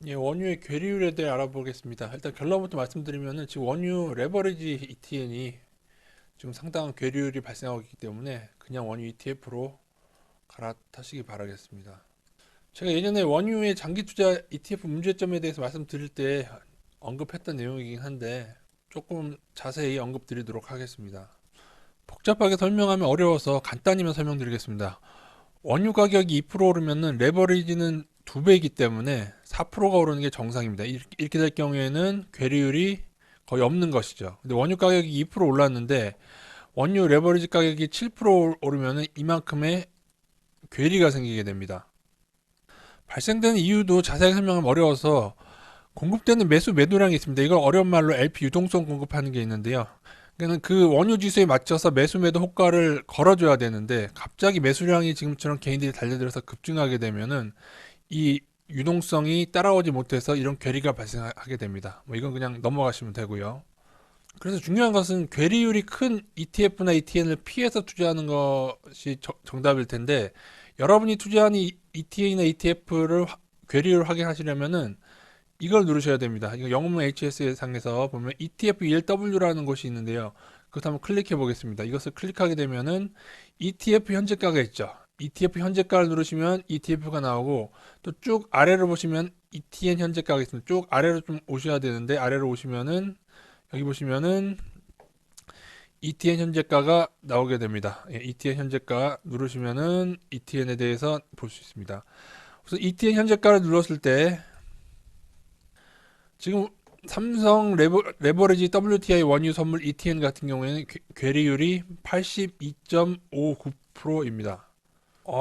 예, 원유의 괴리율에 대해 알아보겠습니다. 일단 결론부터 말씀드리면은 지금 원유 레버리지 ETN이 지금 상당한 괴리율이 발생하고 있기 때문에 그냥 원유 ETF로 갈아타시기 바라겠습니다. 제가 예전에 원유의 장기 투자 ETF 문제점에 대해서 말씀드릴 때 언급했던 내용이긴 한데 조금 자세히 언급드리도록 하겠습니다. 복잡하게 설명하면 어려워서 간단히만 설명드리겠습니다. 원유 가격이 2% 오르면은 레버리지는 2배이기 때문에 4%가 오르는 게 정상입니다. 이렇게 될 경우에는 괴리율이 거의 없는 것이죠. 근데 원유 가격이 2% 올랐는데 원유 레버리지 가격이 7% 오르면은 이만큼의 괴리가 생기게 됩니다. 발생되는 이유도 자세히 설명하면 어려워서 공급되는 매도량이 있습니다. 이걸 어려운 말로 LP 유동성 공급하는 게 있는데요. 그러니까 그 원유 지수에 맞춰서 매도 효과를 걸어줘야 되는데 갑자기 매수량이 지금처럼 개인들이 달려들어서 급증하게 되면은 이 유동성이 따라오지 못해서 이런 괴리가 발생하게 됩니다. 뭐 이건 그냥 넘어가시면 되고요. 그래서 중요한 것은 괴리율이 큰 ETF나 ETN을 피해서 투자하는 것이 정답일 텐데 여러분이 투자하는 ETN이나 ETF를 괴리율을 확인하시려면은 이걸 누르셔야 됩니다. 이거 영문 HSA 상에서 보면 ETF1W라는 곳이 있는데요. 그것을 한번 클릭해 보겠습니다. 이것을 클릭하게 되면은 ETF 현재가가 있죠. ETF 현재가를 누르시면 ETF가 나오고 또 쭉 아래로 보시면 ETN 현재가가 있습니다. 쭉 아래로 좀 오셔야 되는데 아래로 오시면은 여기 보시면은 ETN 현재가가 나오게 됩니다. 예, ETN 현재가 누르시면은 ETN에 대해서 볼 수 있습니다. 그래서 ETN 현재가를 눌렀을 때 지금 삼성 레버리지 WTI 원유 선물 ETN 같은 경우에는 괴리율이 82.59%입니다.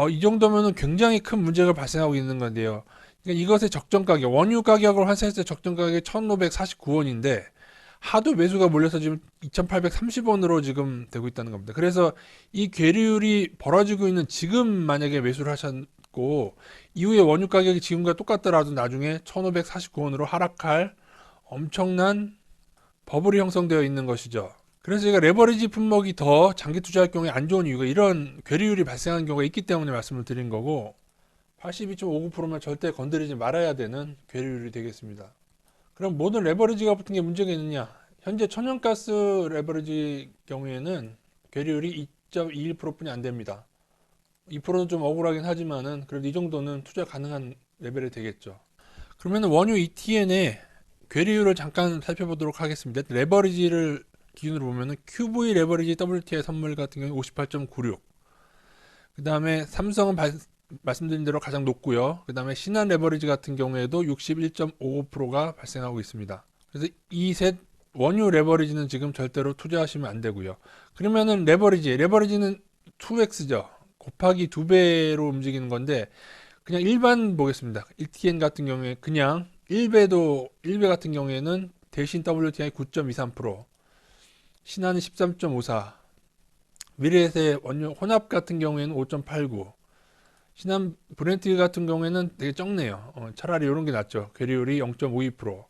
이 정도면은 굉장히 큰 문제가 발생하고 있는 건데요. 그러니까 이것의 적정 가격, 원유 가격을 환산했을 때 적정 가격이 1,549원인데 하도 매수가 몰려서 지금 2,830원으로 지금 되고 있다는 겁니다. 그래서 이 괴리율이 벌어지고 있는 지금 만약에 매수를 하셨고 이후에 원유 가격이 지금과 똑같더라도 나중에 1,549원으로 하락할 엄청난 버블이 형성되어 있는 것이죠. 그래서 제가 레버리지 품목이 더 장기 투자할 경우에 안 좋은 이유가 이런 괴리율이 발생하는 경우가 있기 때문에 말씀을 드린 거고 82.59%만 절대 건드리지 말아야 되는 괴리율이 되겠습니다. 그럼 모든 레버리지가 붙은 게 문제가 있느냐? 현재 천연가스 레버리지 경우에는 괴리율이 2.21%뿐이 안 됩니다. 2%는 좀 억울하긴 하지만은 그래도 이 정도는 투자 가능한 레벨이 되겠죠. 그러면 원유 ETN의 괴리율을 잠깐 살펴보도록 하겠습니다. 레버리지를 기준으로 보면은 QV 레버리지 WTI 선물 같은 경우는 58.96. 그 다음에 삼성은 말씀드린 대로 가장 높고요. 그 다음에 신한 레버리지 같은 경우에도 61.55%가 발생하고 있습니다. 그래서 이 셋 원유 레버리지는 지금 절대로 투자하시면 안 되고요. 그러면은 레버리지는 2x죠. 곱하기 2배로 움직이는 건데 그냥 일반 보겠습니다. ETN 같은 경우에 그냥 1배 같은 경우에는 대신 WTI 9.23%, 신한은 13.54, 미래에셋 원유 혼합 같은 경우에는 5.89, 신한 브렌트 같은 경우에는 되게 적네요. 차라리 이런 게 낫죠. 괴리율이 0.52%.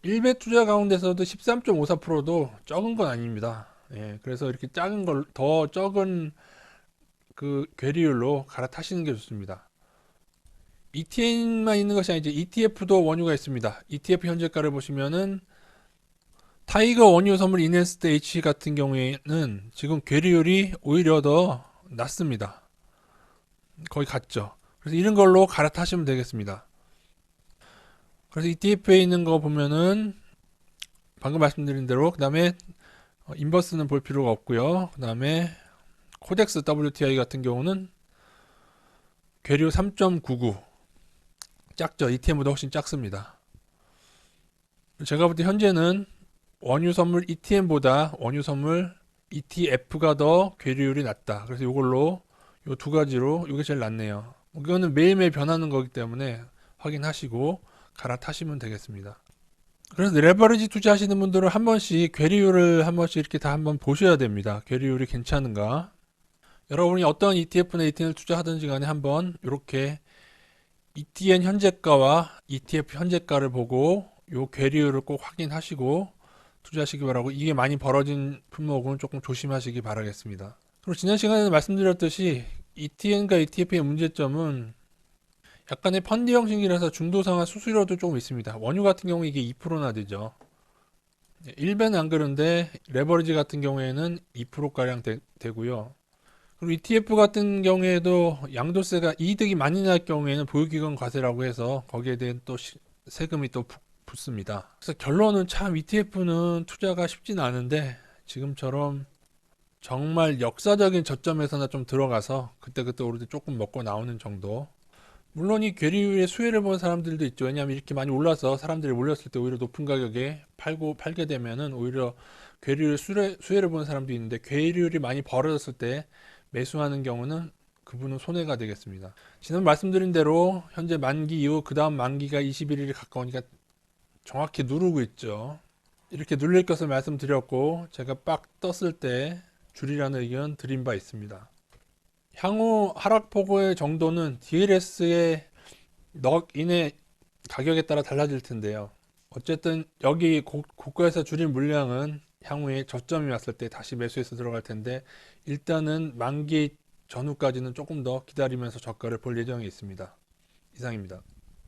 1배 투자 가운데서도 13.54%도 적은 건 아닙니다. 예, 그래서 이렇게 작은 걸, 더 적은 그 괴리율로 갈아타시는 게 좋습니다. ETN만 있는 것이 아니죠. ETF도 원유가 있습니다. ETF 현재가를 보시면은 타이거 원유 선물 이네스트 H 같은 경우에는 지금 괴리율이 오히려 더 낮습니다. 거의 같죠. 그래서 이런 걸로 갈아타시면 되겠습니다. 그래서 ETF에 있는 거 보면은 방금 말씀드린 대로 그 다음에 인버스는 볼 필요가 없고요. 그 다음에 코덱스 WTI 같은 경우는 괴리율 3.99 작죠. ETM보다 훨씬 작습니다. 제가 볼 때 현재는 원유 선물 ETM보다 원유 선물 ETF가 더 괴리율이 낮다. 그래서 이걸로 이 두 가지로 이게 제일 낫네요. 이거는 매일매일 변하는 거기 때문에 확인하시고 갈아타시면 되겠습니다. 그래서 레버리지 투자하시는 분들은 한 번씩 괴리율을 한 번씩 이렇게 다 한번 보셔야 됩니다. 괴리율이 괜찮은가? 여러분이 어떤 ETF나 ETN을 투자하든지 간에 한번 이렇게 ETN 현재가와 ETF 현재가를 보고 요 괴리율을 꼭 확인하시고 투자하시기 바라고 이게 많이 벌어진 품목은 조금 조심하시기 바라겠습니다. 그리고 지난 시간에 말씀드렸듯이 ETN과 ETF의 문제점은 약간의 펀디 형식이라서 중도 상하 수수료도 조금 있습니다. 원유 같은 경우 이게 2%나 되죠. 일배는 안 그런데 레버리지 같은 경우에는 2%가량 되고요. 그리고 ETF 같은 경우에도 양도세가 이득이 많이 날 경우에는 보유기간 과세라고 해서 거기에 대한 또 세금이 또 붙습니다. 그래서 결론은 참 ETF는 투자가 쉽진 않은데 지금처럼 정말 역사적인 저점에서나 좀 들어가서 그때그때 오를 때 조금 먹고 나오는 정도. 물론 이 괴리율의 수혜를 본 사람들도 있죠. 왜냐하면 이렇게 많이 올라서 사람들이 몰렸을 때 오히려 높은 가격에 팔게 되면은 오히려 괴리율 수혜를 보는 사람도 있는데 괴리율이 많이 벌어졌을 때 매수하는 경우는 그분은 손해가 되겠습니다. 지난 말씀드린 대로 현재 만기 이후 그 다음 만기가 21일이 가까우니까 정확히 누르고 있죠. 이렇게 눌릴 것을 말씀드렸고 제가 빡 떴을 때 줄이라는 의견 드린 바 있습니다. 향후 하락폭의 정도는 DLS의 넉인의 가격에 따라 달라질 텐데요. 어쨌든 여기 고가에서 줄인 물량은 향후에 저점이 왔을 때 다시 매수해서 들어갈 텐데 일단은 만기 전후까지는 조금 더 기다리면서 저가를 볼 예정이 있습니다. 이상입니다.